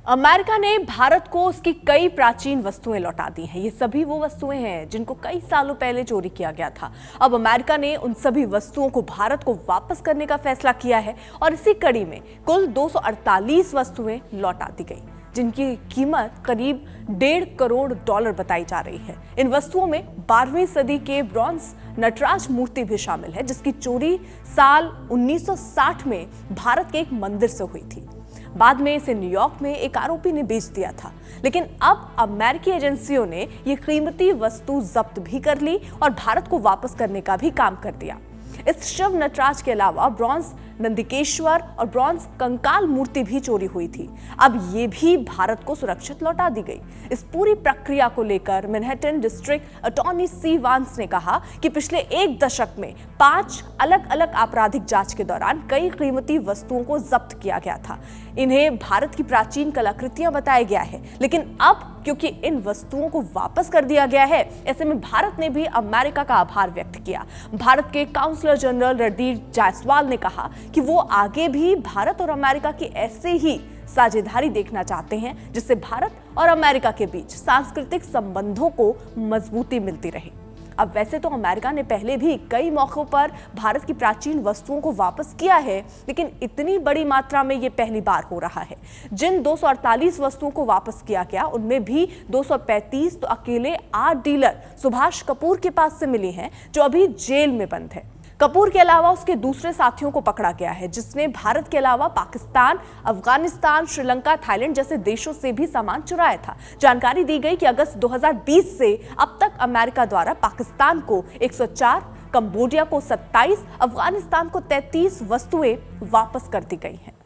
America ने भारत को उसकी कई प्राचीन वस्तुएं लौटा दी हैं। ये सभी वो वस्तुएं हैं जिनको कई सालों पहले चोरी किया गया था। अब अमेरिका ने उन सभी वस्तुओं को भारत को वापस करने का फैसला किया है और इसी कड़ी में कुल 248 वस्तुएं लौटा दी गई, जिनकी कीमत करीब $1.5 करोड़ बताई जा रही है। इन वस्तुओं में 12वीं सदी के ब्रॉन्ज नटराज मूर्ति भी शामिल है, जिसकी चोरी साल 1960 में भारत के एक मंदिर से हुई थी। बाद में इसे न्यूयॉर्क में एक आरोपी ने बेच दिया था, लेकिन अब अमेरिकी एजेंसियों ने ये कीमती वस्तु जब्त भी कर ली और भारत को वापस करने का भी काम कर दिया। इस शिव नटराज के अलावा ब्रॉन्ज नंदिकेश्वर और ब्रॉन्ज कंकाल मूर्ति भी चोरी हुई थी। अब ये भी भारत को सुरक्षित लौटा दी गई। इस पूरी प्रक्रिया को लेकर मैनहट्टन डिस्ट्रिक्ट अटॉर्नी सी वांस ने कहा कि पिछले एक दशक में 5 अलग अलग आपराधिक जांच के दौरान कई कीमती वस्तुओं को जब्त किया गया था। इन्हें भारत की प्राचीन कलाकृतियां बताया गया है, लेकिन अब क्योंकि इन वस्तुओं को वापस कर दिया गया है, ऐसे में भारत ने भी अमेरिका का आभार व्यक्त किया। भारत के काउंसलर जनरल रणधीर जायसवाल ने कहा कि वो आगे भी भारत और अमेरिका की ऐसे ही साझेदारी देखना चाहते हैं, जिससे भारत और अमेरिका के बीच सांस्कृतिक संबंधों को मजबूती मिलती रहे। अब वैसे तो अमेरिका ने पहले भी कई मौकों पर भारत की प्राचीन वस्तुओं को वापस किया है, लेकिन इतनी बड़ी मात्रा में ये पहली बार हो रहा है। जिन 248 वस्तुओं को वापस किया गया, उनमें भी 235 तो अकेले आर्ट डीलर सुभाष कपूर के पास से मिली हैं, जो अभी जेल में बंद है। कपूर के अलावा उसके दूसरे साथियों को पकड़ा गया है, जिसने भारत के अलावा पाकिस्तान, अफगानिस्तान, श्रीलंका, थाईलैंड जैसे देशों से भी सामान चुराया था। जानकारी दी गई कि अगस्त 2020 से अब तक अमेरिका द्वारा पाकिस्तान को 104, कंबोडिया को 27, अफगानिस्तान को 33 वस्तुएं वापस कर दी गई हैं।